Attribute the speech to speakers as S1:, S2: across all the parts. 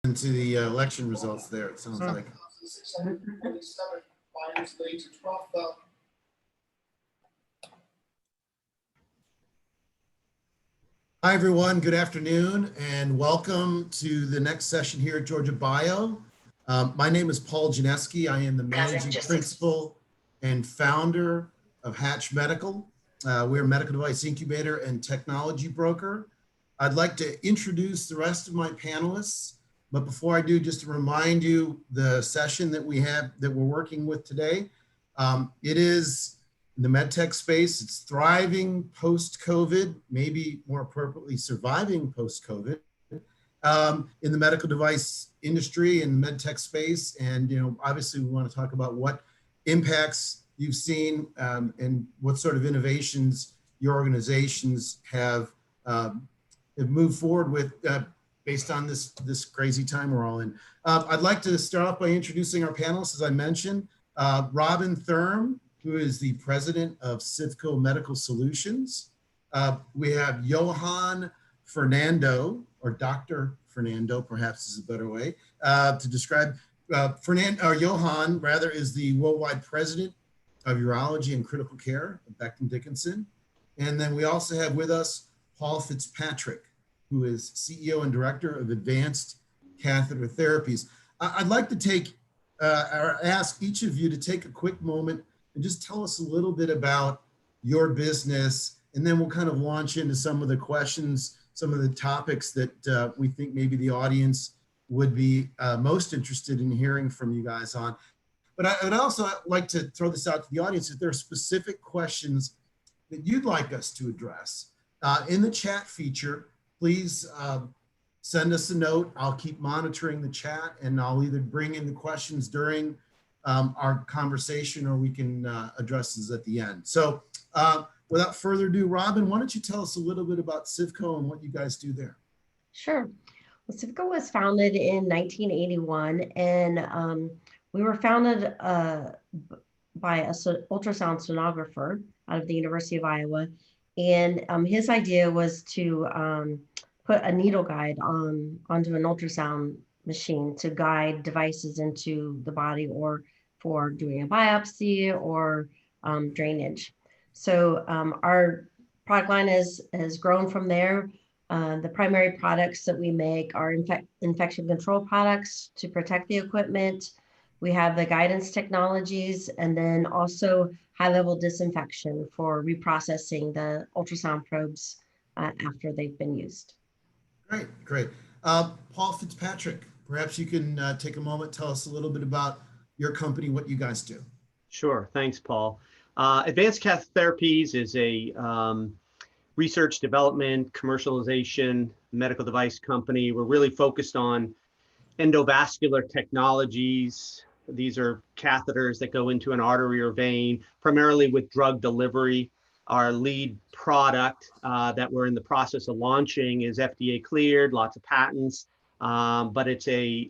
S1: into the election results there, it sounds like.
S2: 647 minus lead to 12,000.
S1: Hi, everyone. Good afternoon, and welcome to the next session here at Georgia Bio. My name is Paul Janeski. I am the managing principal and founder of Hatch Medical. We're a medical device incubator and technology broker. I'd like to introduce the rest of my panelists, but before I do, just to remind you the session that we have that we're working with today. It is in the MedTech space. It's thriving post-COVID, maybe more appropriately surviving post-COVID, in the medical device industry and MedTech space. And obviously we want to talk about what impacts you've seen and what sort of innovations your organizations have moved forward with based on this crazy time we're all in. I'd like to start off by introducing our panelists, as I mentioned. Robin Thurm, who is the president of Civco Medical Solutions. We have Johan Fernando, or Dr. Fernando, perhaps is a better way to describe. Johan, rather, is the worldwide president of urology and critical care at Becton Dickinson. And then we also have with us Paul Fitzpatrick, who is CEO and director of Advanced Catheter Therapies. I'd like to take, or ask each of you to take a quick moment and just tell us a little bit about your business, and then we'll kind of launch into some of the questions, some of the topics that we think maybe the audience would be most interested in hearing from you guys on. But I would also like to throw this out to the audience. If there are specific questions that you'd like us to address in the chat feature, please send us a note. I'll keep monitoring the chat, and I'll either bring in the questions during our conversation, or we can address this at the end. So without further ado, Robin, why don't you tell us a little bit about Civco and what you guys do there?
S3: Sure. Well, Civco was founded in 1981, and we were founded by an ultrasound sonographer out of the University of Iowa. And his idea was to put a needle guide onto an ultrasound machine to guide devices into the body, or for doing a biopsy or drainage. So our product line has grown from there. The primary products that we make are infection control products to protect the equipment. We have the guidance technologies, and then also high-level disinfection for reprocessing the ultrasound probes after they've been used.
S1: Great, great. Paul Fitzpatrick, perhaps you can take a moment, tell us a little bit about your company, what you guys do.
S4: Sure, thanks, Paul. Advanced Catheter Therapies is a research, development, commercialization, medical device company. We're really focused on endovascular technologies. These are catheters that go into an artery or vein, primarily with drug delivery. Our lead product that we're in the process of launching is FDA cleared, lots of patents, but it's a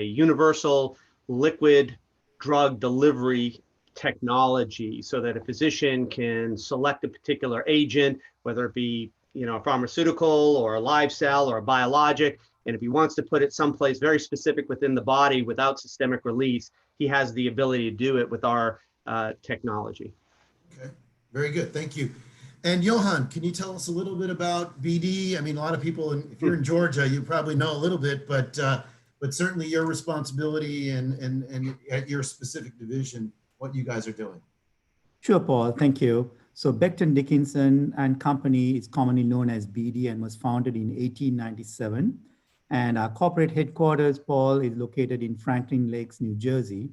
S4: universal liquid drug delivery technology, so that a physician can select a particular agent, whether it be a pharmaceutical or a live cell or a biologic, and if he wants to put it someplace very specific within the body without systemic release, he has the ability to do it with our technology.
S1: Okay, very good, thank you. And Johan, can you tell us a little bit about BD? I mean, a lot of people, if you're in Georgia, you probably know a little bit, but certainly your responsibility and at your specific division, what you guys are doing.
S5: Sure, Paul, thank you. So Becton Dickinson and Company is commonly known as BD and was founded in 1897. And our corporate headquarters, Paul, is located in Franklin Lakes, New Jersey.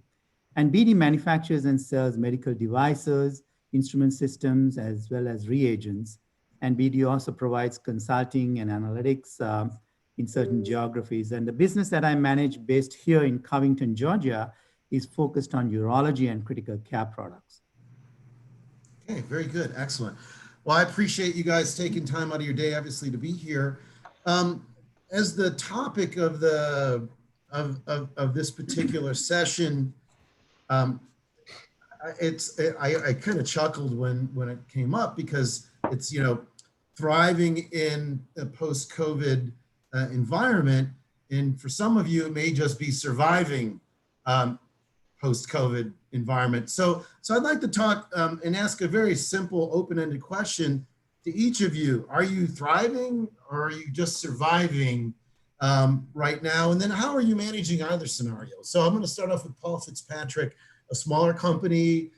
S5: And BD manufactures and sells medical devices, instrument systems, as well as reagents. And BD also provides consulting and analytics in certain geographies. And the business that I manage based here in Covington, Georgia, is focused on urology and critical care products.
S1: Okay, very good, excellent. Well, I appreciate you guys taking time out of your day, obviously, to be here. As the topic of this particular session, I kind of chuckled when it came up, because it's thriving in a post-COVID environment. And for some of you, it may just be surviving post-COVID environment. So I'd like to talk and ask a very simple, open-ended question to each of you. Are you thriving or are you just surviving right now? And then how are you managing either scenario? So I'm going to start off with Paul Fitzpatrick, a smaller company,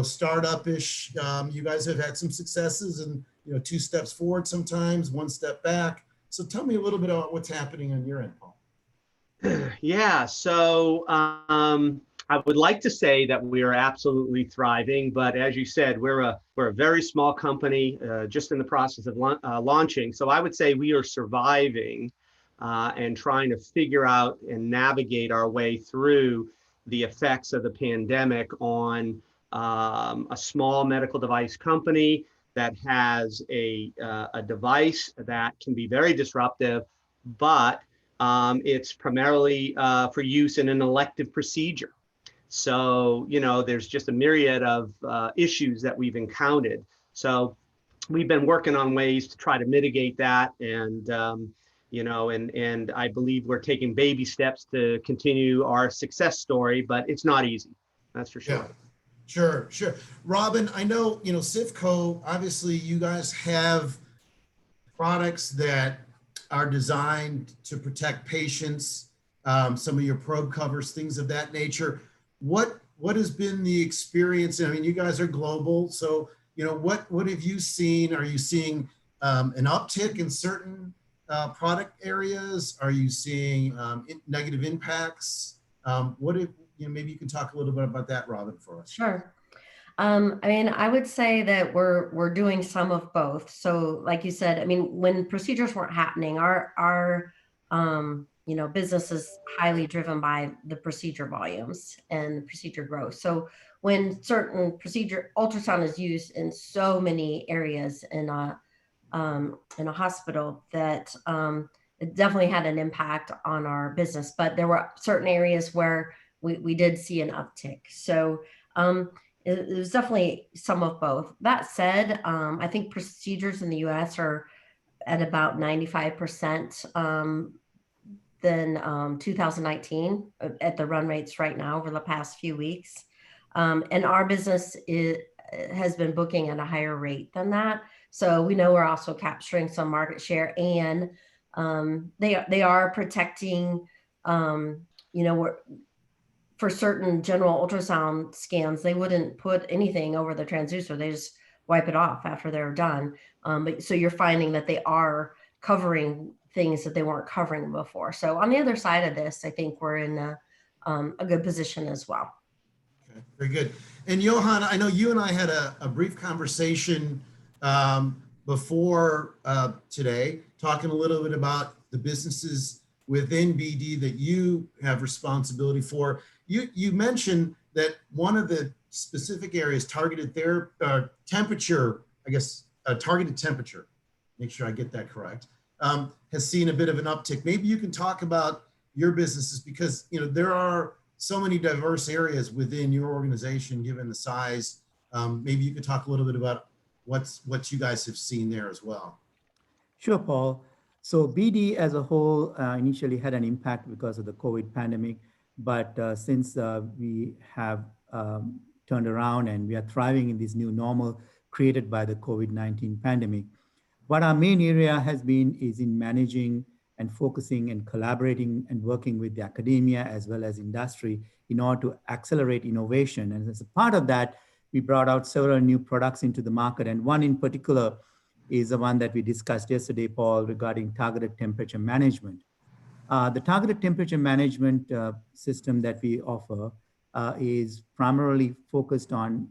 S1: startup-ish. You guys have had some successes and, 2 steps forward sometimes, 1 step back. So tell me a little bit about what's happening on your end, Paul.
S4: Yeah, so I would like to say that we are absolutely thriving, but as you said, we're a very small company, just in the process of launching. So I would say we are surviving and trying to figure out and navigate our way through the effects of the pandemic on a small medical device company that has a device that can be very disruptive, but it's primarily for use in an elective procedure. So, there's just a myriad of issues that we've encountered. So we've been working on ways to try to mitigate that. And, and I believe we're taking baby steps to continue our success story, but it's not easy. That's for sure.
S1: Yeah. Sure. Robin, I know, Civco, obviously you guys have products that are designed to protect patients, some of your probe covers, things of that nature. What has been the experience? I mean, you guys are global, so what have you seen? Are you seeing an uptick in certain product areas? Are you seeing negative impacts? Maybe you can talk a little bit about that, Robin, for us.
S3: Sure. I would say that we're doing some of both. So like you said, when procedures weren't happening, our business is highly driven by the procedure volumes and the procedure growth. So when certain ultrasound is used in so many areas in a hospital, that it definitely had an impact on our business. But there were certain areas where we did see an uptick. So it was definitely some of both. That said, I think procedures in the US are at about 95% than 2019 at the run rates right now over the past few weeks. And our business has been booking at a higher rate than that. So we know we're also capturing some market share, and they are protecting, for certain general ultrasound scans, they wouldn't put anything over the transducer. They just wipe it off after they're done. But so you're finding that they are covering things that they weren't covering before. So on the other side of this, I think we're in a good position as well.
S1: Okay, very good. And Johan, I know you and I had a brief conversation before today, talking a little bit about the businesses within BD that you have responsibility for. You mentioned that one of the specific areas, targeted temperature, targeted temperature, make sure I get that correct, has seen a bit of an uptick. Maybe you can talk about your businesses, because there are so many diverse areas within your organization given the size. Maybe you could talk a little bit about what you guys have seen there as well.
S5: Sure, Paul. So BD as a whole initially had an impact because of the COVID pandemic, but since we have turned around and we are thriving in this new normal created by the COVID-19 pandemic, what our main area has been is in managing and focusing and collaborating and working with the academia as well as industry in order to accelerate innovation. And as a part of that, we brought out several new products into the market, and one in particular is the one that we discussed yesterday, Paul, regarding targeted temperature management. The targeted temperature management system that we offer is primarily focused on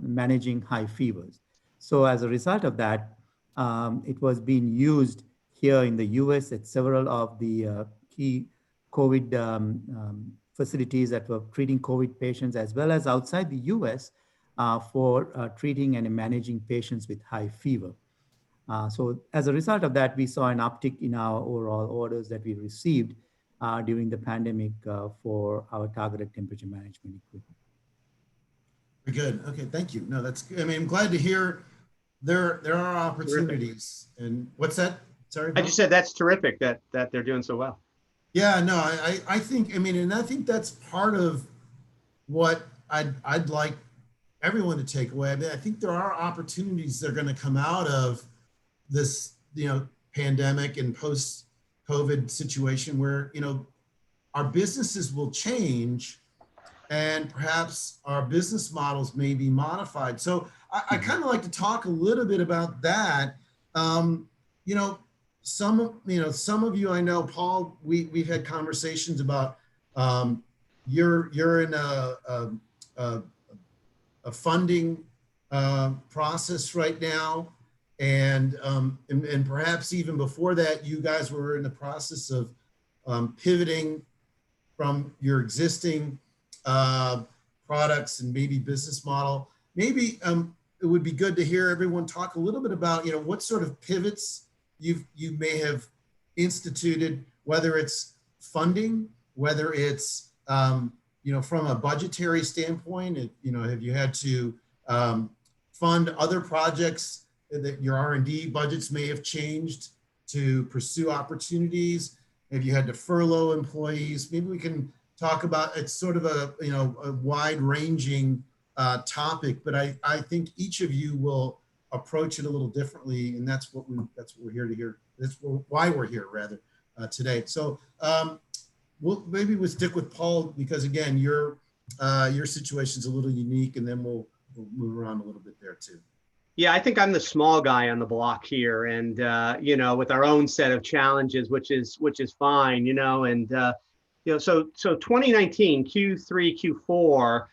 S5: managing high fevers. So as a result of that, it was being used here in the US at several of the key COVID facilities that were treating COVID patients, as well as outside the US for treating and managing patients with high fever. So as a result of that, we saw an uptick in our overall orders that we received during the pandemic for our targeted temperature management equipment.
S1: Very good. Okay, thank you. No, that's good. I'm glad to hear there are opportunities. Terrific. And what's that? Sorry.
S4: I
S1: Paul?
S4: just said that's terrific that they're doing so well.
S1: Yeah, no, I think, I mean, and I think that's part of what I'd like everyone to take away. I mean, I think there are opportunities that are going to come out of this, pandemic and post-COVID situation where, our businesses will change and perhaps our business models may be modified. So I kind of like to talk a little bit about that. You know, some of you I know, Paul, we've had conversations about you're in a funding process right now, and perhaps even before that, you guys were in the process of pivoting from your existing products and maybe business model. Maybe it would be good to hear everyone talk a little bit about what sort of pivots you may have instituted, whether it's funding, whether it's from a budgetary standpoint, have you had to fund other projects that your R&D budgets may have changed to pursue opportunities? Have you had to furlough employees? Maybe we can talk about, it's sort of a wide ranging topic, but I think each of you will approach it a little differently, and that's what we're here to hear. That's why we're here rather today. So maybe we'll stick with Paul, because again, your situation's a little unique, and then we'll move around a little bit there too.
S4: Yeah, I think I'm the small guy on the block here, and with our own set of challenges, which is fine, and so 2019 Q3 Q4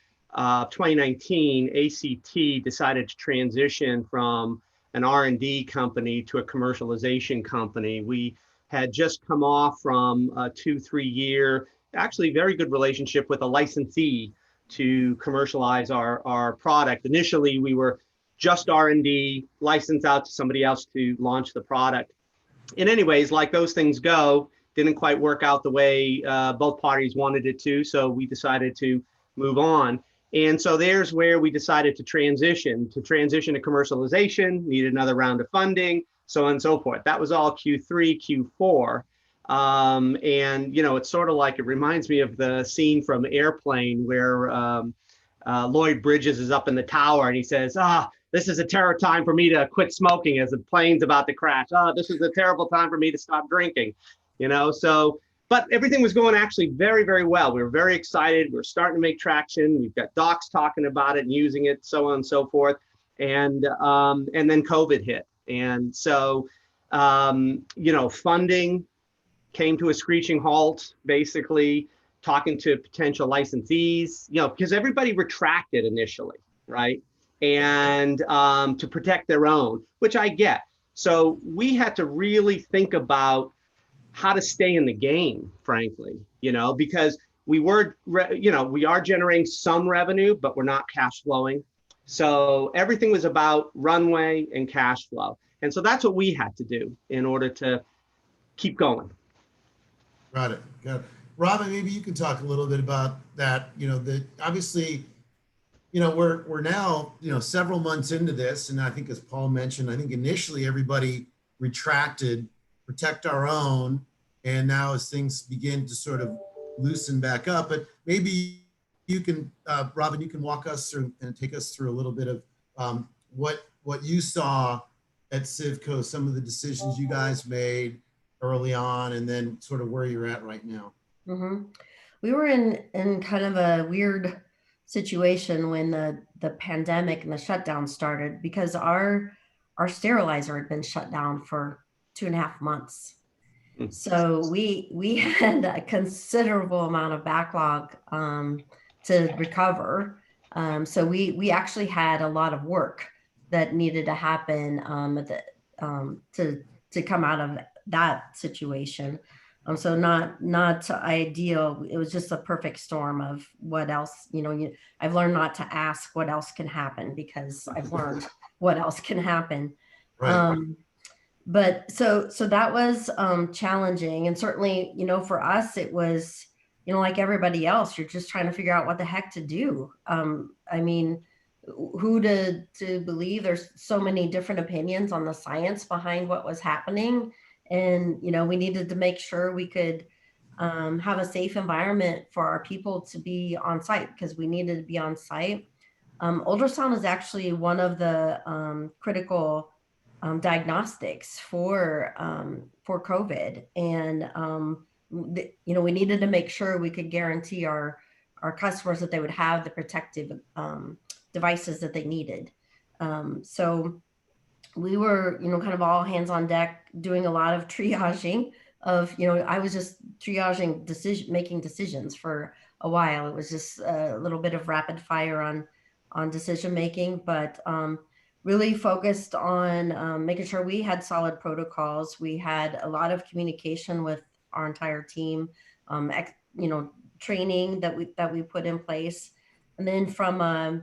S4: 2019, ACT decided to transition from an R&D company to a commercialization company. We had just come off from a 2-3 year, actually very good relationship with a licensee to commercialize our product. Initially, we were just R&D, licensed out to somebody else to launch the product. And anyways, like those things go, didn't quite work out the way both parties wanted it to, so we decided to move on. And so there's where we decided to transition to commercialization, needed another round of funding, so on and so forth. That was all Q3, Q4. And it's sort of like, it reminds me of the scene from Airplane where Lloyd Bridges is up in the tower and he says, this is a terrible time for me to quit smoking as the plane's about to crash. This is a terrible time for me to stop drinking, but everything was going actually very, very well. We were very excited. We were starting to make traction. We've got docs talking about it and using it, so on and so forth. And then COVID hit. And so, funding came to a screeching halt, basically talking to potential licensees, because everybody retracted initially, right? And to protect their own, which I get. So we had to really think about how to stay in the game, frankly, because we are generating some revenue, but we're not cash flowing. So everything was about runway and cash flow. And so that's what we had to do in order to keep going.
S1: Got it. Robin, maybe you can talk a little bit about that. Obviously, we're now, several months into this. And I think, as Paul mentioned, I think initially everybody retracted, protect our own. And now as things begin to sort of loosen back up, but maybe you can, Robin, you can walk us through and take us through a little bit of what you saw at Civco, some of the decisions you guys made early on, and then sort of where you're at right now.
S3: Mm-hmm. We were in kind of a weird situation when the pandemic and the shutdown started, because our sterilizer had been shut down for 2.5 months. So we had a considerable amount of backlog to recover. So we actually had a lot of work that needed to happen to come out of that situation. So not ideal. It was just a perfect storm of what else, I've learned not to ask what else can happen, because I've learned what else can happen.
S1: Right.
S3: But so that was challenging. And certainly, for us, it was, like everybody else, you're just trying to figure out what the heck to do. I mean, who to believe. There's so many different opinions on the science behind what was happening. And, we needed to make sure we could have a safe environment for our people to be on site because we needed to be on site. Ultrasound is actually one of the critical diagnostics for COVID, and we needed to make sure we could guarantee our customers that they would have the protective devices that they needed. So we were, kind of all hands on deck, doing a lot of triaging of, I was just triaging making decisions for a while. It was just a little bit of rapid fire on decision making, but really focused on making sure we had solid protocols. We had a lot of communication with our entire team, training that we put in place. And then from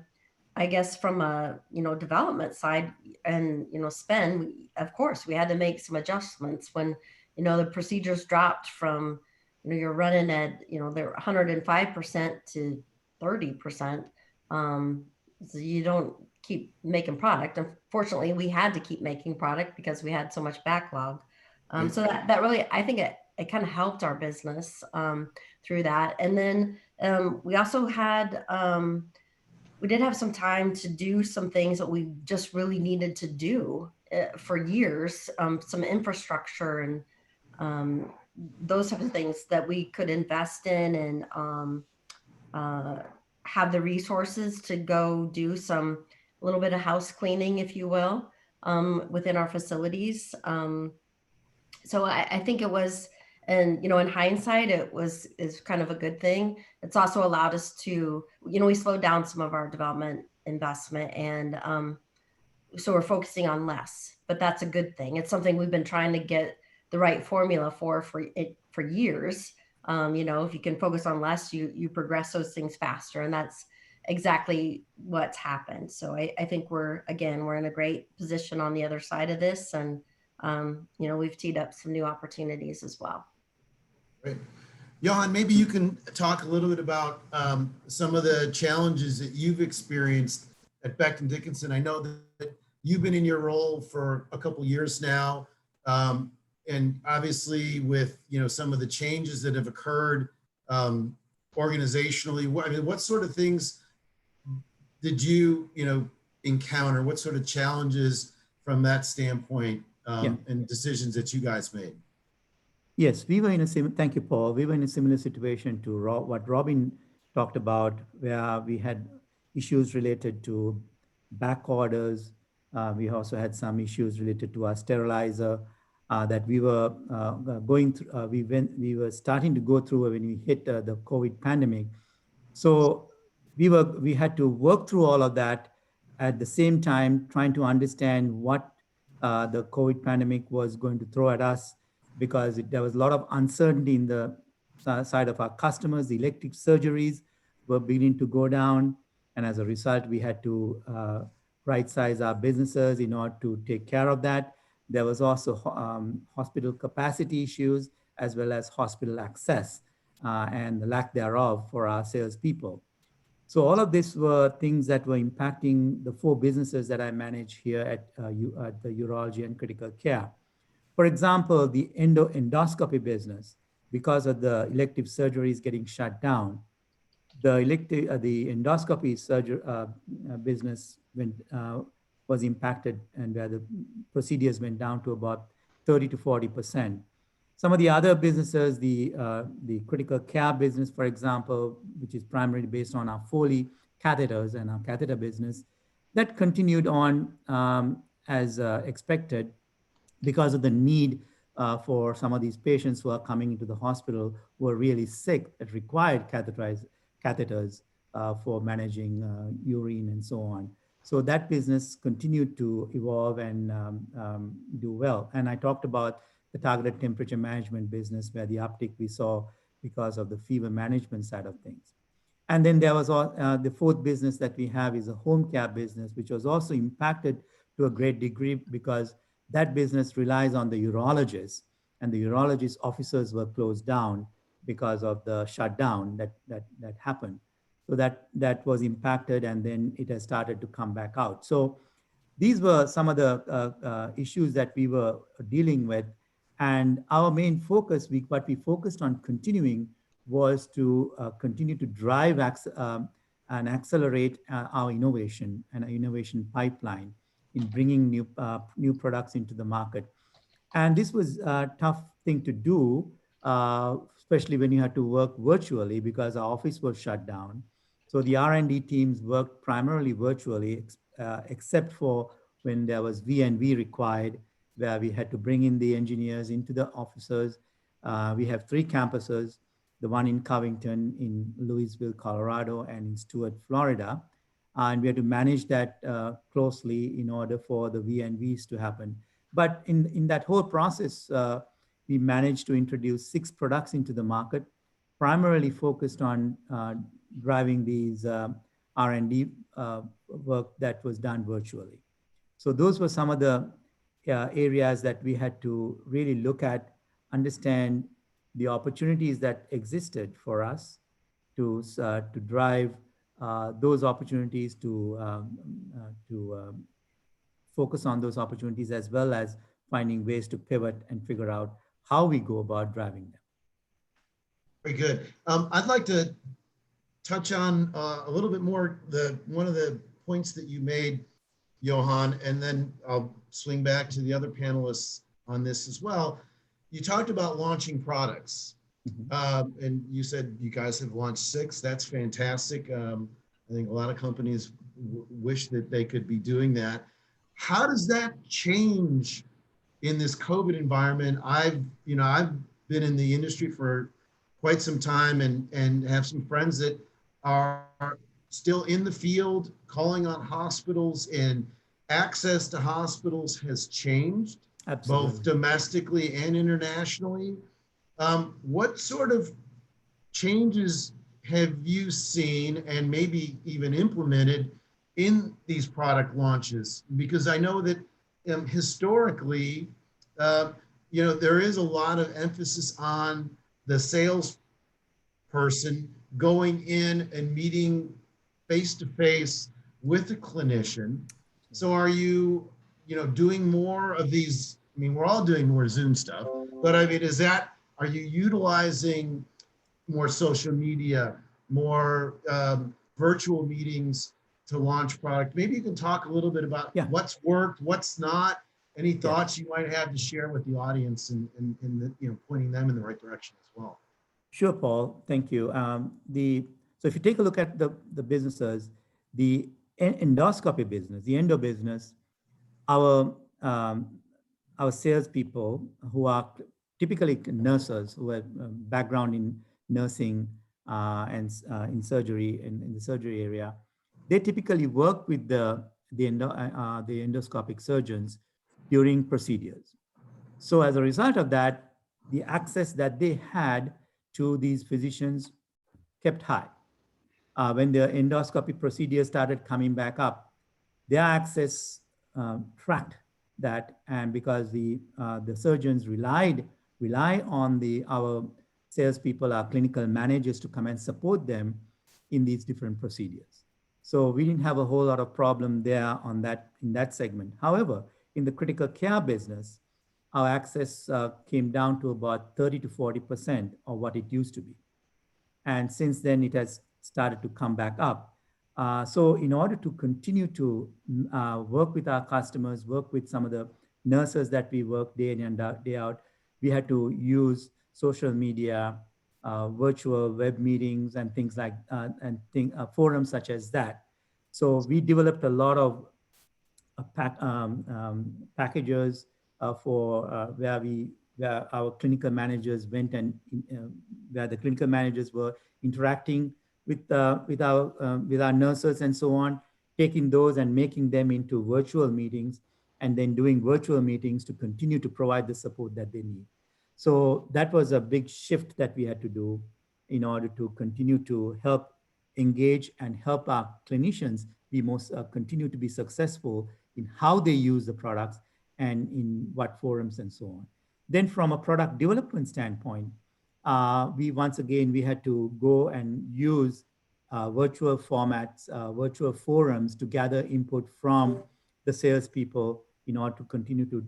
S3: I guess from a development side and spend, of course we had to make some adjustments when the procedures dropped from you're running at they're 105% to 30%. So you don't keep making product. Unfortunately, we had to keep making product because we had so much backlog. So that really, I think it kind of helped our business through that. And then we also had we did have some time to do some things that we just really needed to do for years, some infrastructure and those types of things that we could invest in and have the resources to go do a little bit of house cleaning, if you will, within our facilities. So I think it was, and in hindsight, is kind of a good thing. It's also allowed us to, we slowed down some of our development investment, and so we're focusing on less. But that's a good thing. It's something we've been trying to get the right formula for years. If you can focus on less, you progress those things faster, and that's exactly what's happened. So I think we're in a great position on the other side of this, and we've teed up some new opportunities as well.
S1: Great. Johan, maybe you can talk a little bit about some of the challenges that you've experienced at Becton Dickinson. I know that you've been in your role for a couple years now, and obviously with some of the changes that have occurred organizationally. What sort of things did you encounter? What sort of challenges from that standpoint and decisions that you guys made?
S5: Yes, we were in a similar, thank you, Paul. We were in a similar situation to what Robin talked about, where we had issues related to back orders. We also had some issues related to our sterilizer that we were going through. We were starting to go through when we hit the COVID pandemic. So we had to work through all of that at the same time, trying to understand what the COVID pandemic was going to throw at us, because there was a lot of uncertainty in the side of our customers. The elective surgeries were beginning to go down. And as a result, we had to right-size our businesses in order to take care of that. There was also hospital capacity issues, as well as hospital access and the lack thereof for our salespeople. So all of this were things that were impacting the 4 businesses that I manage here at the urology and critical care. For example, the endoscopy business, because of the elective surgeries getting shut down, the endoscopy business was impacted, and where the procedures went down to about 30 to 40%. Some of the other businesses, the critical care business, for example, which is primarily based on our Foley catheters and our catheter business, that continued on as expected, because of the need for some of these patients who are coming into the hospital who are really sick that required catheters for managing urine and so on. So that business continued to evolve and do well. And I talked about the targeted temperature management business, where the uptick we saw because of the fever management side of things. And then there was the 4th business that we have is a home care business, which was also impacted to a great degree because that business relies on the urologists, and the urologist offices were closed down because of the shutdown that happened. So that was impacted, and then it has started to come back out. So these were some of the issues that we were dealing with. And our main focus, what we focused on continuing was to continue to drive and accelerate our innovation and our innovation pipeline in bringing new products into the market. And this was a tough thing to do, especially when you had to work virtually because our office was shut down. So the R&D teams worked primarily virtually, except for when there was V&V required, where we had to bring in the engineers into the offices. We have 3 campuses, the one in Covington, in Louisville, Colorado, and in Stuart, Florida. And we had to manage that closely in order for the V&Vs to happen. But in that whole process, we managed to introduce 6 products into the market, primarily focused on driving these R&D work that was done virtually. So those were some of the areas that we had to really look at, understand the opportunities that existed for us to drive those opportunities, to focus on those opportunities, as well as finding ways to pivot and figure out how we go about driving them.
S1: Very good. I'd like to touch on a little bit more one of the points that you made, Johan, and then I'll swing back to the other panelists on this as well. You talked about launching products, and you said you guys have launched 6. That's fantastic. I think a lot of companies wish that they could be doing that. How does that change in this COVID environment? I've been in the industry for quite some time and have some friends that are still in the field calling on hospitals, and access to hospitals has changed. Absolutely. Both domestically and internationally. What sort of changes have you seen and maybe even implemented in these product launches? Because I know that historically, there is a lot of emphasis on the sales person going in and meeting face-to-face with a clinician. So are you, doing more of these? I mean, we're all doing more Zoom stuff, but I mean, are you utilizing more social media, more virtual meetings to launch product? Maybe you can talk a little bit about what's worked, what's not, any thoughts you might have to share with the audience and pointing them in the right direction as well.
S5: Sure, Paul. Thank you. So if you take a look at the businesses, the endoscopy business, the endo business, our salespeople, who are typically nurses who have background in nursing and in surgery, in the surgery area, they typically work with the endoscopic surgeons during procedures. So as a result of that, the access that they had to these physicians kept high. When the endoscopy procedures started coming back up, their access tracked that, and because the surgeons rely on our salespeople, our clinical managers, to come and support them in these different procedures. So we didn't have a whole lot of problem there in that segment. However, in the critical care business, our access came down to about 30 to 40% of what it used to be. And since then, it has started to come back up. So in order to continue to work with our customers, work with some of the nurses that we work day in and day out, we had to use social media, virtual web meetings, and things like forums such as that. So we developed a lot of packages for where our clinical managers went and where the clinical managers were interacting with our nurses and so on, taking those and making them into virtual meetings, and then doing virtual meetings to continue to provide the support that they need. So that was a big shift that we had to do in order to continue to help engage and help our clinicians continue to be successful in how they use the products and in what forums and so on. Then from a product development standpoint, we had to go and use virtual formats, virtual forums to gather input from the salespeople in order to continue to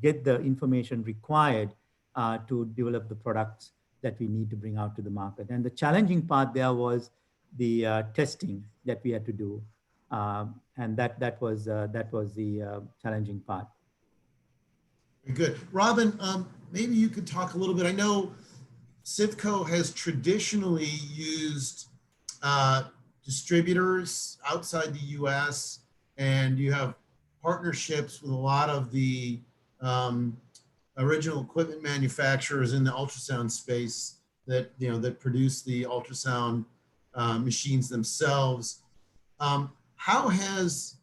S5: get the information required to develop the products that we need to bring out to the market. And the challenging part there was the testing that we had to do, and that was the challenging part.
S1: Very good. Robin, maybe you could talk a little bit. I know Civco has traditionally used distributors outside the US, and you have partnerships with a lot of the original equipment manufacturers in the ultrasound space that, you know, that produce the ultrasound machines themselves. How has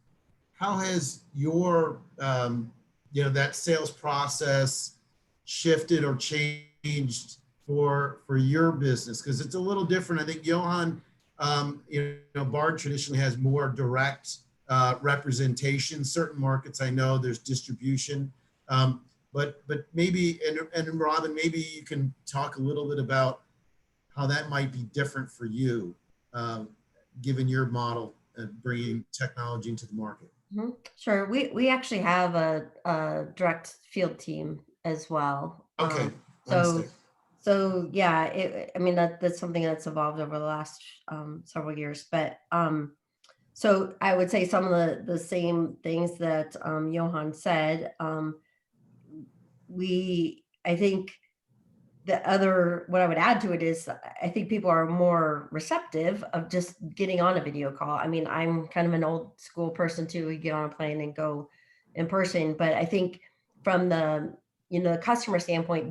S1: your you know, that sales process shifted or changed for your business? Because it's a little different. I think Johan, you know, Bard traditionally has more direct representation. Certain markets, I know there's distribution, but maybe, and Robin, maybe you can talk a little bit about how that might be different for you, given your model of bringing technology into the market.
S3: Mhm. Sure. We actually have a direct field team as well.
S1: Okay.
S3: So yeah, I mean, that's something that's evolved over the last several years. But so I would say some of the same things that Johan said. I think what I would add to it is I think people are more receptive of just getting on a video call. I mean, I'm kind of an old school person too. We get on a plane and go in person, but I think from the, you know, the customer standpoint,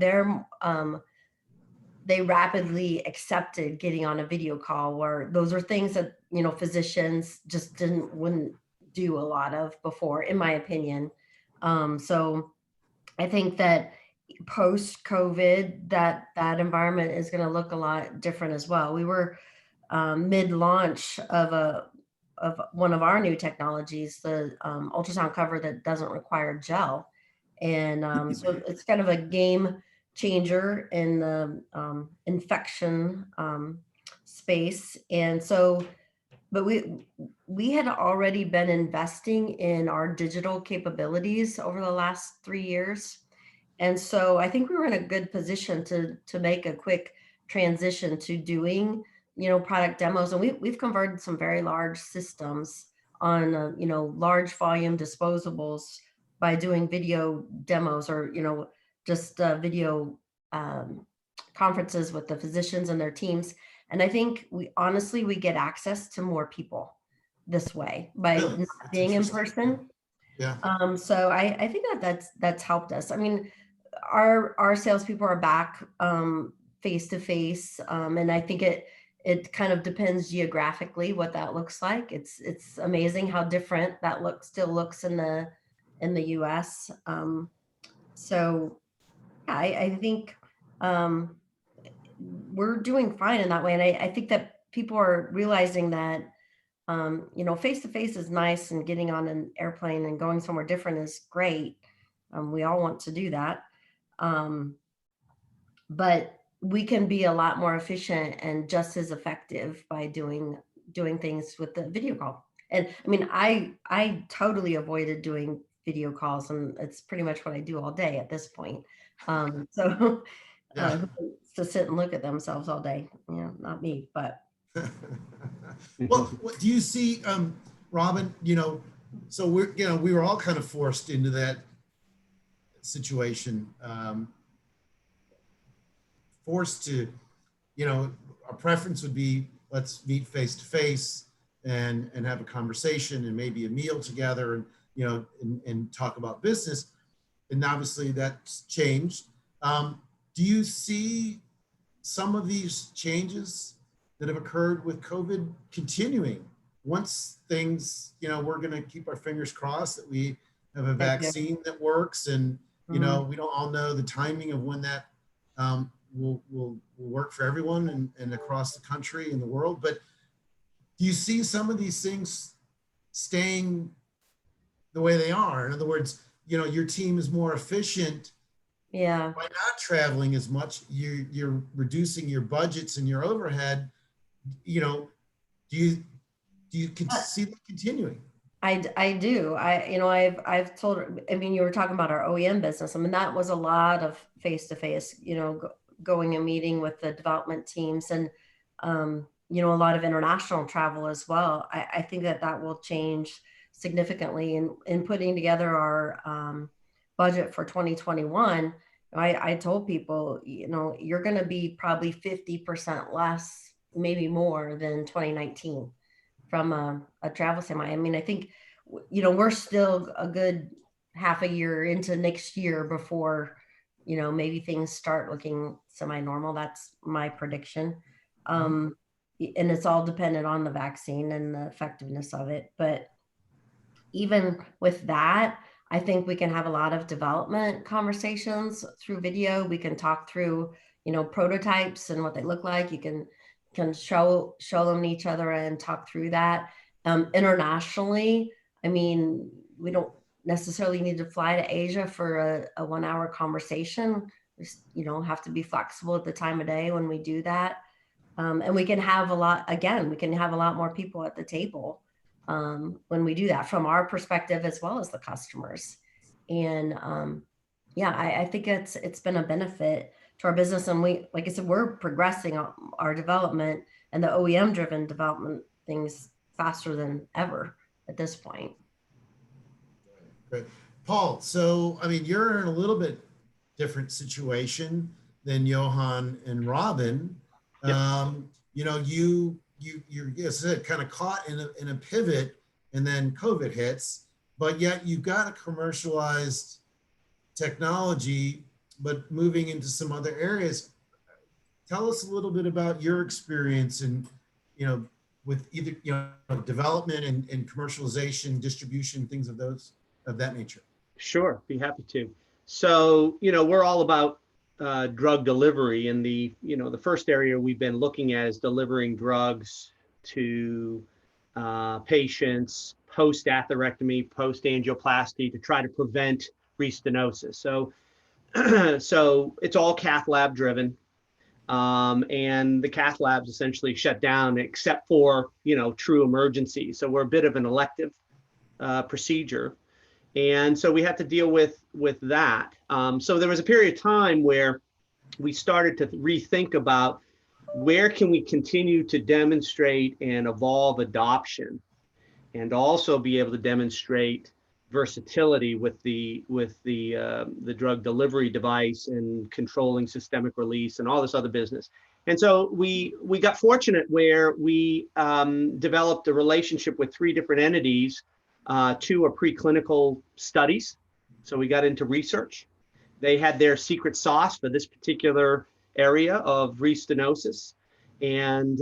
S3: they rapidly accepted getting on a video call, where those are things that, you know, physicians just wouldn't do a lot of before, in my opinion. So I think that post COVID, that environment is going to look a lot different as well. We were mid launch of one of our new technologies, the ultrasound cover that doesn't require gel, and so it's kind of a game changer in the infection space. And so, but we had already been investing in our digital capabilities over the last 3 years. And so I think we were in a good position to make a quick transition to doing, you know, product demos. And we've converted some very large systems on, you know, large volume disposables by doing video demos, or, you know, just video conferences with the physicians and their teams. And I think we get access to more people this way by
S1: Really?
S3: not
S1: That's
S3: being in
S1: interesting.
S3: person.
S1: Yeah.
S3: So I think that's helped us. I mean, our salespeople are back face to face, and I think it kind of depends geographically what that looks like. It's amazing how different that still looks in the U.S. So yeah, I think we're doing fine in that way, and I think that people are realizing that you know, face to face is nice, and getting on an airplane and going somewhere different is great. We all want to do that. But we can be a lot more efficient and just as effective by doing things with the video call. And I mean, I totally avoided doing video calls, and it's pretty much what I do all day at this point. So
S1: Yeah.
S3: who wants to sit and look at themselves all day? You know, not me, but.
S1: Well, what do you see, Robin, you know, so we were all kind of forced into that situation, forced to, you know, our preference would be, let's meet face to face and have a conversation and maybe a meal together, and, you know, and talk about business. And obviously that's changed. Do you see some of these changes that have occurred with COVID continuing once things, you know, we're going to keep our fingers crossed that we have a vaccine that works, and, you know, we don't all know the timing of when that will work for everyone and across the country and the world. But do you see some of these things staying the way they are? In other words, you know, your team is more efficient.
S3: Yeah.
S1: By not traveling as much, you're reducing your budgets and your overhead. You know, do you see that continuing?
S3: I do. I've told her, I mean, you were talking about our OEM business. I mean, that was a lot of face-to-face, going and meeting with the development teams and, a lot of international travel as well. I think that will change significantly in putting together our budget for 2021. I told people, you're going to be probably 50% less, maybe more than 2019 from a travel standpoint. I mean, I think, we're still a good half a year into next year before, maybe things start looking semi-normal. That's my prediction. And it's all dependent on the vaccine and the effectiveness of it. But even with that, I think we can have a lot of development conversations through video. We can talk through, prototypes and what they look like. You can show them to each other and talk through that. Internationally, I mean, we don't necessarily need to fly to Asia for a 1 hour conversation. Just, have to be flexible at the time of day when we do that. And we can have we can have a lot more people at the table when we do that from our perspective as well as the customers. And I think it's been a benefit to our business. And like I said, we're progressing our development and the OEM driven development things faster than ever at this point.
S1: Great. Paul, so, I mean, you're in a little bit different situation than Johan and Robin.
S4: Yep.
S1: You're, as I said, kind of caught in a pivot, and then COVID hits, but yet you've got a commercialized technology, but moving into some other areas. Tell us a little bit about your experience and, with either, development and commercialization, distribution, things of that nature.
S4: Sure, be happy to. So, we're all about drug delivery, and the first area we've been looking at is delivering drugs to patients post atherectomy, post angioplasty, to try to prevent restenosis. So, so it's all cath lab driven, and the cath labs essentially shut down except for true emergencies. So we're a bit of an elective procedure. And so we had to deal with that. So there was a period of time where we started to rethink about where can we continue to demonstrate and evolve adoption, and also be able to demonstrate versatility with the drug delivery device and controlling systemic release and all this other business. And so we got fortunate where we developed a relationship with 3 different entities. 2 are preclinical studies. So we got into research. They had their secret sauce for this particular area of restenosis, and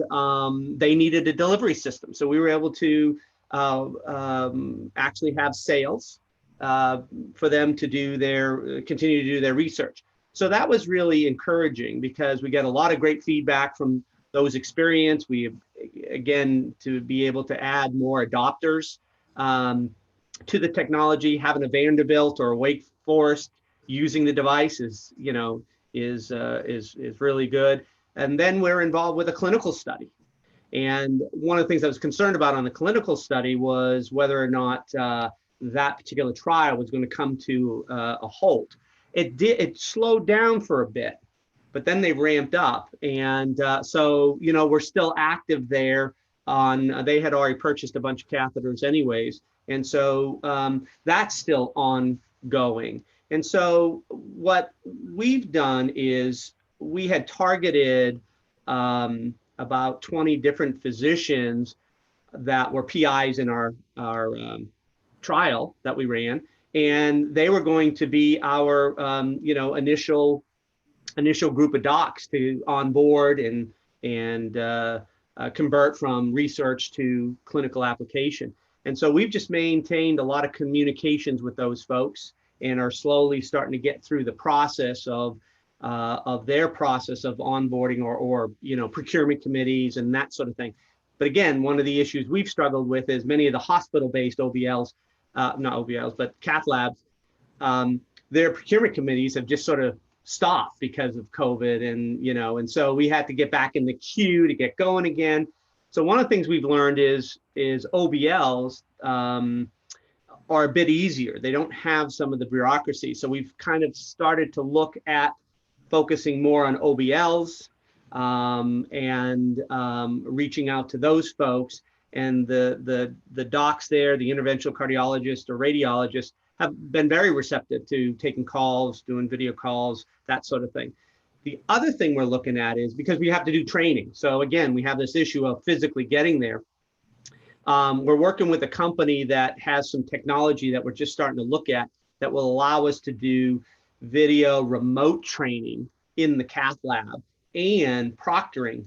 S4: they needed a delivery system. So we were able to actually have sales for them to continue to do their research. So that was really encouraging because we got a lot of great feedback from those experience. We, again, to be able to add more adopters to the technology, having a Vanderbilt or a Wake Forest using the device is really good. And then we're involved with a clinical study. And one of the things I was concerned about on the clinical study was whether or not that particular trial was going to come to a halt. It slowed down for a bit, but then they ramped up. And so, we're still active there they had already purchased a bunch of catheters anyways. And so that's still ongoing. And so what we've done is we had targeted about 20 different physicians that were PIs in our trial that we ran, and they were going to be our initial group of docs to onboard and convert from research to clinical application. And so we've just maintained a lot of communications with those folks and are slowly starting to get through the process of their process of onboarding or procurement committees and that sort of thing. But again, one of the issues we've struggled with is many of the hospital-based OBLs, not OBLs, but cath labs, their procurement committees have just sort of stopped because of COVID, and so we had to get back in the queue to get going again. So one of the things we've learned is OBLs are a bit easier. They don't have some of the bureaucracy. So we've kind of started to look at focusing more on OBLs and reaching out to those folks. And the docs there, the interventional cardiologist or radiologist, have been very receptive to taking calls, doing video calls, that sort of thing. The other thing we're looking at is because we have to do training. So again, we have this issue of physically getting there. We're working with a company that has some technology that we're just starting to look at that will allow us to do video remote training in the cath lab and proctoring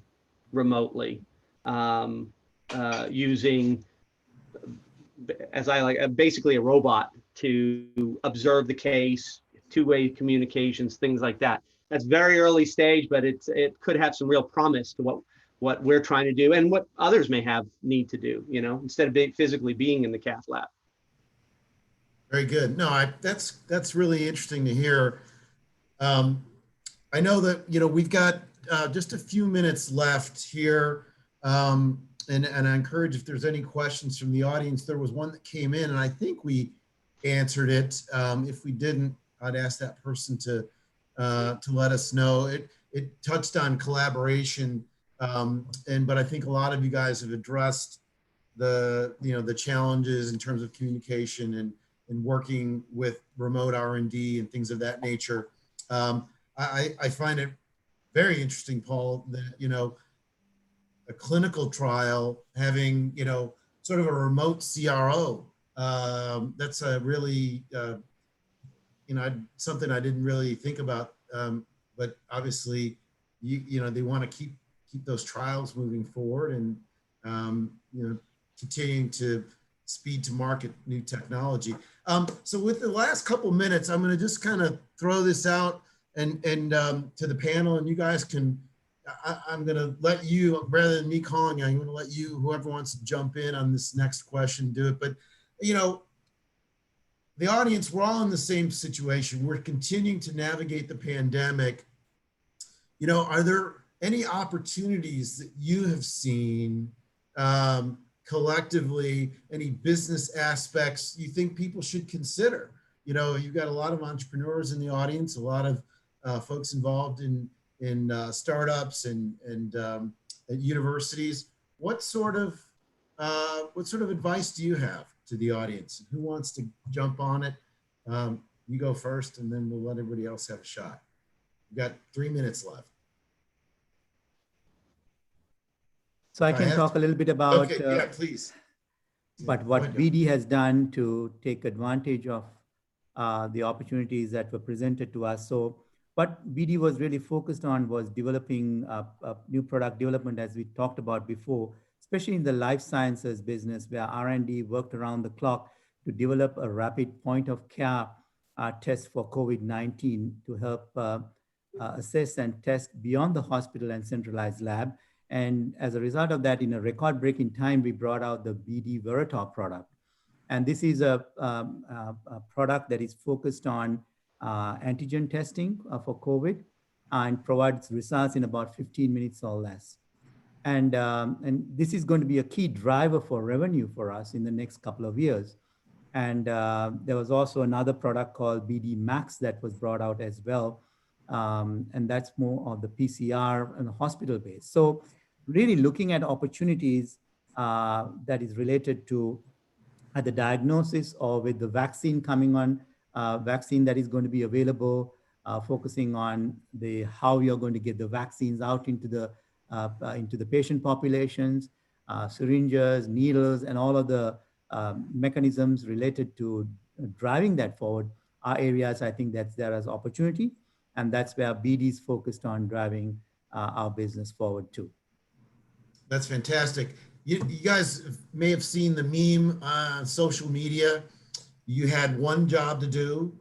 S4: remotely using, as I like, basically a robot to observe the case, two-way communications, things like that. That's very early stage, but it could have some real promise to what we're trying to do and what others may have need to do, you know, instead of physically being in the cath lab.
S1: Very good. No, that's really interesting to hear. I know that, you know, we've got just a few minutes left here. And I encourage if there's any questions from the audience. There was one that came in and I think we answered it. If we didn't, I'd ask that person to let us know. It touched on collaboration, but I think a lot of you guys have addressed the challenges in terms of communication and working with remote R&D and things of that nature. I find it very interesting, Paul, that, you know, a clinical trial having, you know, sort of a remote CRO. That's a really, you know, something I didn't really think about. But obviously, you know, they want to keep those trials moving forward and, you know, continuing to speed to market new technology. So with the last couple minutes, I'm going to just kind of throw this out and to the panel, and you guys can. I'm going to let you, rather than me calling you, I'm going to let you, whoever wants to jump in on this next question, do it. But, you know, the audience, we're all in the same situation. We're continuing to navigate the pandemic. You know, are there any opportunities that you have seen collectively, any business aspects you think people should consider? You know, you've got a lot of entrepreneurs in the audience, a lot of folks involved in startups and at universities. What sort of advice do you have to the audience? Who wants to jump on it? You go first, and then we'll let everybody else have a shot. We've got 3 minutes left.
S5: So I can talk a little bit about
S1: yeah, please.
S5: But what BD has done to take advantage of the opportunities that were presented to us. So what BD was really focused on was developing a new product development, as we talked about before, especially in the life sciences business, where R&D worked around the clock to develop a rapid point of care test for COVID-19 to help assess and test beyond the hospital and centralized lab. And as a result of that, in a record-breaking time, we brought out the BD Veritor product. And this is a product that is focused on antigen testing for COVID and provides results in about 15 minutes or less. And this is going to be a key driver for revenue for us in the next couple of years. And there was also another product called BD Max that was brought out as well. And that's more of the PCR and hospital base. So really looking at opportunities that is related to the diagnosis or with the vaccine coming on, vaccine that is going to be available, focusing on how you're going to get the vaccines out into the patient populations, syringes, needles, and all of the mechanisms related to driving that forward are areas I think that's there as opportunity. And that's where BD is focused on driving our business forward too.
S1: That's fantastic. You guys may have seen the meme on social media. You had one job to do.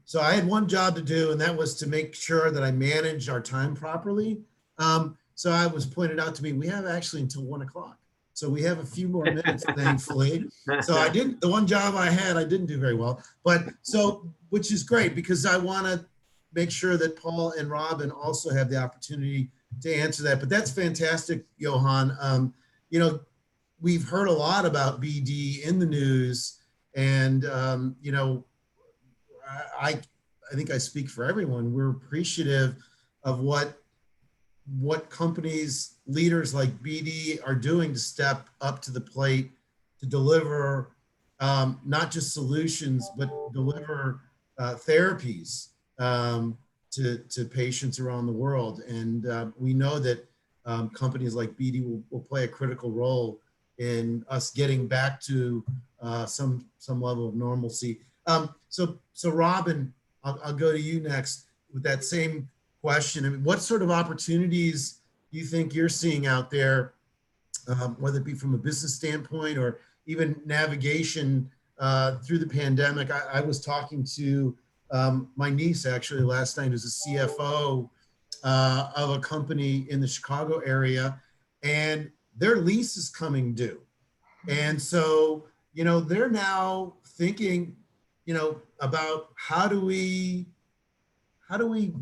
S1: So I had one job to do, and that was to make sure that I managed our time properly. So I was pointed out to me, we have actually until 1 o'clock. So we have a few more minutes, thankfully. So the one job I had, I didn't do very well. But so, which is great because I want to make sure that Paul and Robin also have the opportunity to answer that, but that's fantastic, Johan. You know, we've heard a lot about BD in the news, and you know, I think I speak for everyone. We're appreciative of what companies, leaders like BD are doing to step up to the plate to deliver not just solutions, but deliver therapies to patients around the world. And we know that companies like BD will play a critical role in us getting back to some level of normalcy. So Robin, I'll go to you next with that same question. I mean, what sort of opportunities do you think you're seeing out there, whether it be from a business standpoint or even navigation through the pandemic? I was talking to my niece actually last night, who's a CFO of a company in the Chicago area, and their lease is coming due. And so, you know, they're now thinking, you know, about how do we,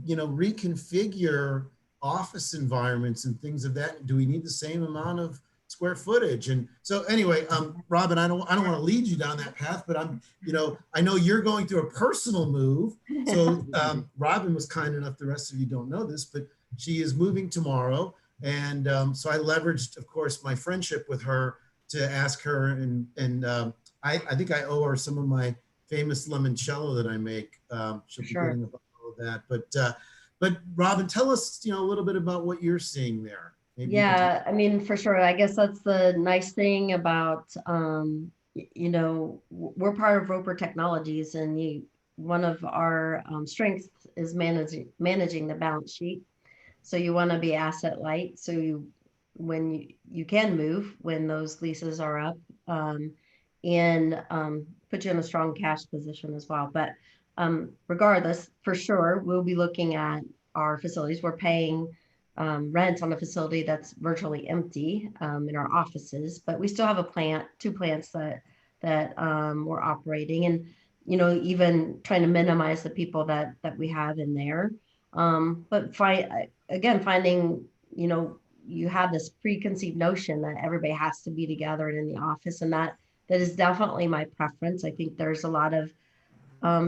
S1: you know, reconfigure office environments and things of that? Do we need the same amount of square footage? And so anyway, Robin, I don't want to lead you down that path, but you know, I know you're going through a personal move. So Robin was kind enough, the rest of you don't know this, but she is moving tomorrow. And so I leveraged, of course, my friendship with her to ask her, and I think I owe her some of my famous limoncello that I make. She'll be getting a of that, but Robin, tell us, you know, a little bit about what you're seeing there. Maybe
S3: yeah, I mean, for sure. I guess that's the nice thing about, you know, we're part of Roper Technologies, and one of our strengths is managing the balance sheet. So you want to be asset light. So when you can move when those leases are up, and put you in a strong cash position as well. But regardless, for sure, we'll be looking at our facilities. We're paying rent on a facility that's virtually empty in our offices, but we still have two plants that we're operating, and you know, even trying to minimize the people that we have in there. But finding, you know, you have this preconceived notion that everybody has to be together and in the office, and that is definitely my preference. I think there's a lot of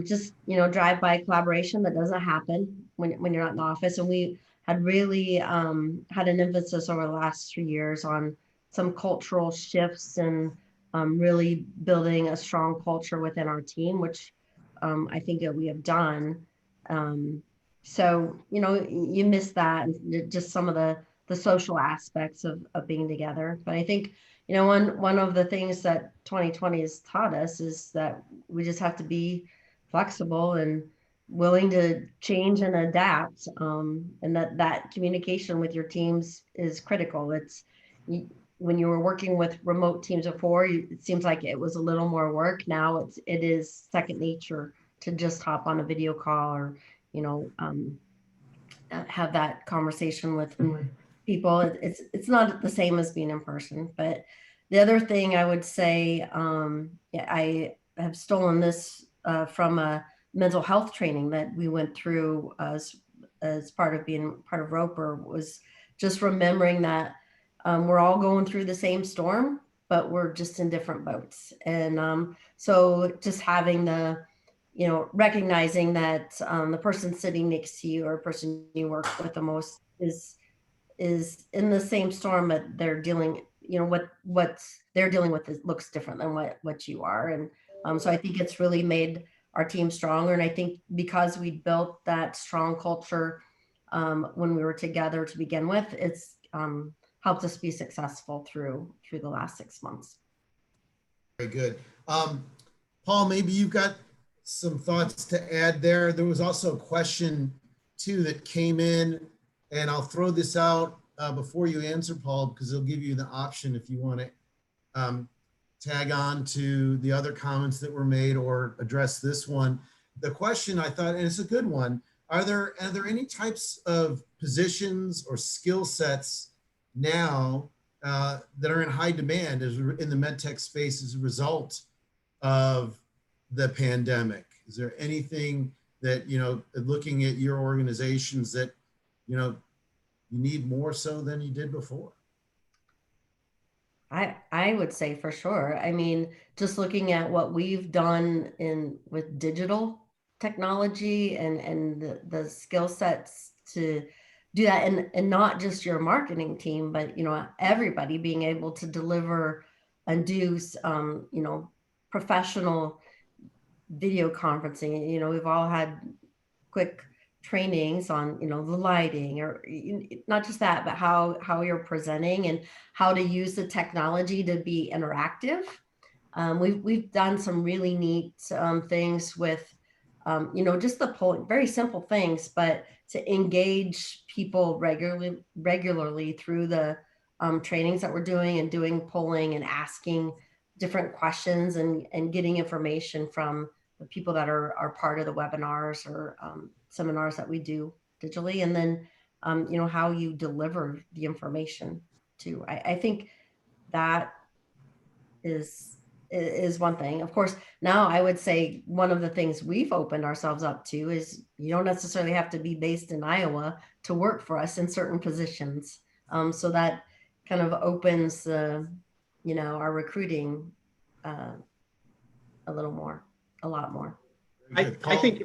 S3: just, you know, drive-by collaboration that doesn't happen when you're not in the office. And we had really had an emphasis over the last 3 years on some cultural shifts and really building a strong culture within our team, which I think that we have done. So, you know, you miss that, and just some of the social aspects of being together. But I think, you know, one of the things that 2020 has taught us is that we just have to be flexible and willing to change and adapt, and that communication with your teams is critical. When you were working with remote teams before, it seems like it was a little more work. Now it is second nature to just hop on a video call, or, you know, have that conversation with people. It's not the same as being in person. But the other thing I would say, I have stolen this from a mental health training that we went through as part of being part of Roper, was just remembering that we're all going through the same storm, but we're just in different boats. And so just having you know, recognizing that the person sitting next to you, or person you work with the most, is in the same storm, but they're dealing, you know, what they're dealing with looks different than what you are. And so I think it's really made our team stronger. And I think because we built that strong culture when we were together to begin with, it's helped us be successful through the last 6 months.
S1: Very good. Paul, maybe you've got some thoughts to add there. There was also a question too that came in, and I'll throw this out before you answer, Paul, because it'll give you the option if you want to tag on to the other comments that were made or address this one. The question, I thought, and it's a good one, are there any types of positions or skill sets now that are in high demand in the MedTech space as a result of the pandemic? Is there anything that, you know, looking at your organizations that, you know, you need more so than you did before.
S3: I would say for sure. I mean, just looking at what we've done with digital technology and the skill sets to do that, and not just your marketing team, but everybody being able to deliver and do professional video conferencing. We've all had quick trainings on the lighting, or not just that, but how you're presenting and how to use the technology to be interactive. We've done some really neat things with just the polling, very simple things, but to engage people regularly through the trainings that we're doing, and doing polling and asking different questions, and getting information from the people that are part of the webinars or seminars that we do digitally. And then how you deliver the information too. I think that is one thing. Of course, now I would say one of the things we've opened ourselves up to is you don't necessarily have to be based in Iowa to work for us in certain positions. So that kind of opens our recruiting a lot more.
S1: Very good.
S4: I think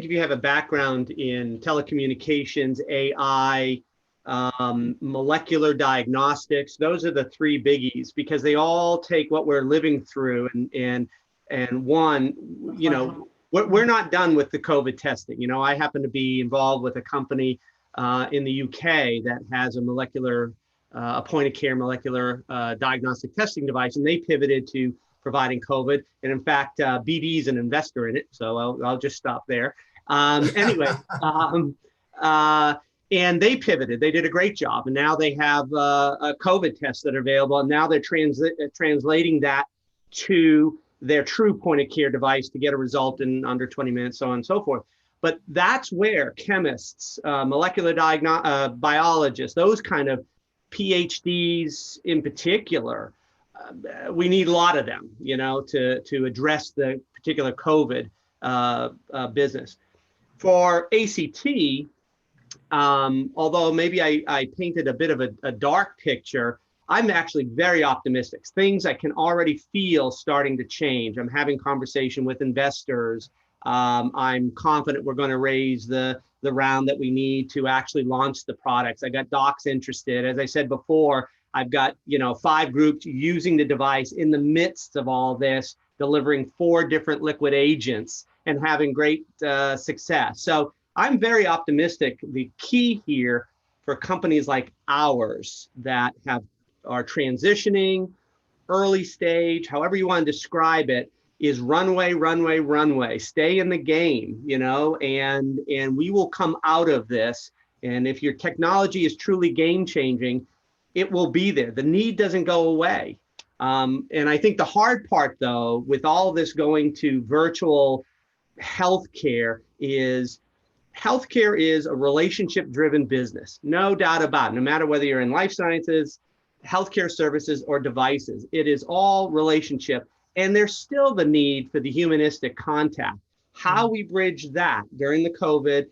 S4: if you have a background in telecommunications, AI, molecular diagnostics, those are the three biggies, because they all take what we're living through and one, we're not done with the COVID testing. I happen to be involved with a company in the UK that has a point of care molecular diagnostic testing device, and they pivoted to providing COVID. And in fact, BD is an investor in it. So I'll just stop there. Anyway, and they pivoted. They did a great job. And now they have a COVID tests that are available. And now they're translating that to their true point of care device to get a result in under 20 minutes, so on and so forth. But that's where chemists, molecular biologists, those kind of PhDs in particular, we need a lot of them, to address the particular COVID business. For ACT, although maybe I painted a bit of a dark picture, I'm actually very optimistic. Things I can already feel starting to change. I'm having conversation with investors. I'm confident we're going to raise the round that we need to actually launch the products. I got docs interested. As I said before, I've got 5 groups using the device in the midst of all this, delivering 4 different liquid agents and having great success. So I'm very optimistic. The key here for companies like ours that are transitioning, early stage, however you want to describe it, is runway. Stay in the game, and we will come out of this. And if your technology is truly game changing, it will be there. The need doesn't go away. And I think the hard part, though, with all of this going to virtual healthcare is a relationship-driven business. No doubt about it. No matter whether you're in life sciences, healthcare services, or devices, it is all relationship. And there's still the need for the humanistic contact. How we bridge that during the COVID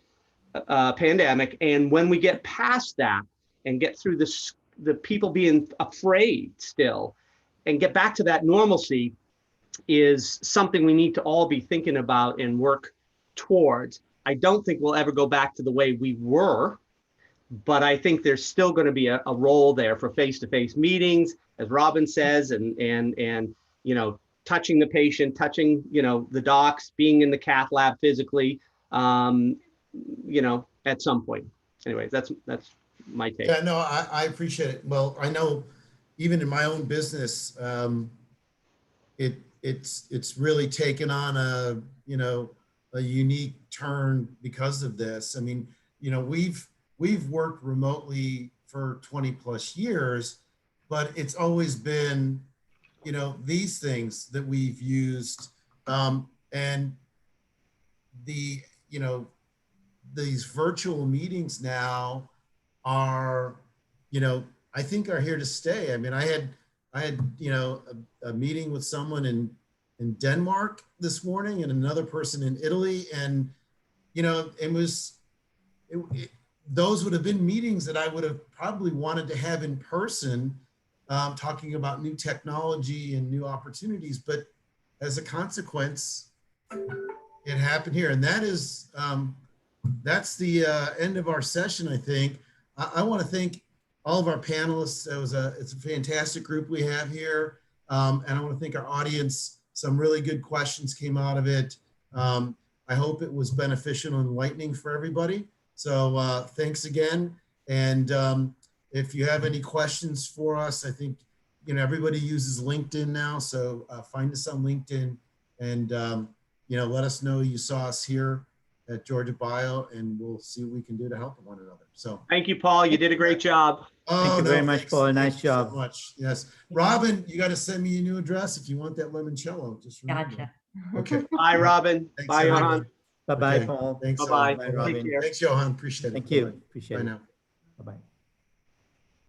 S4: pandemic, and when we get past that and get through the people being afraid still and get back to that normalcy, is something we need to all be thinking about and work towards. I don't think we'll ever go back to the way we were, but I think there's still going to be a role there for face-to-face meetings, as Robin says, and touching the patient, touching the docs, being in the cath lab physically, at some point. Anyways, that's my take.
S1: Yeah, no, I appreciate it. Well, I know even in my own business, it's really taken on a unique turn because of this. I mean, we've worked remotely for 20 plus years, but it's always been, these things that we've used, and these virtual meetings now are, I think are here to stay. I mean, I had a meeting with someone in Denmark this morning and another person in Italy, and those would have been meetings that I would have probably wanted to have in person, talking about new technology and new opportunities. But as a consequence, it happened here. And that is, that's the end of our session, I think. I want to thank all of our panelists. It's a fantastic group we have here. And I want to thank our audience. Some really good questions came out of it. I hope it was beneficial and enlightening for everybody. So thanks again. And if you have any questions for us, I think, you know, everybody uses LinkedIn now. So find us on LinkedIn and, you know, let us know you saw us here at Georgia Bio, and we'll see what we can do to help one another. So
S4: Thank you, Paul. You did a great job.
S5: Thank you very much,
S1: thanks.
S5: Paul.
S1: Thank
S5: Nice
S1: you
S5: job.
S1: so much. Yes. Robin, you got to send me your new address if you want that limoncello. Just remember.
S3: Gotcha.
S1: Okay.
S4: Bye, Robin.
S1: Thanks,
S4: Bye,
S1: everyone.
S4: Johan.
S5: Bye-bye,
S1: Okay.
S5: Paul.
S1: Thanks.
S4: Bye-bye.
S5: Bye,
S4: Take
S5: Robin.
S4: care.
S1: Thanks, Johan. Appreciate it.
S5: Thank you.
S1: Bye-bye.
S5: Appreciate
S1: Bye
S5: it.
S1: now.
S5: Bye-bye.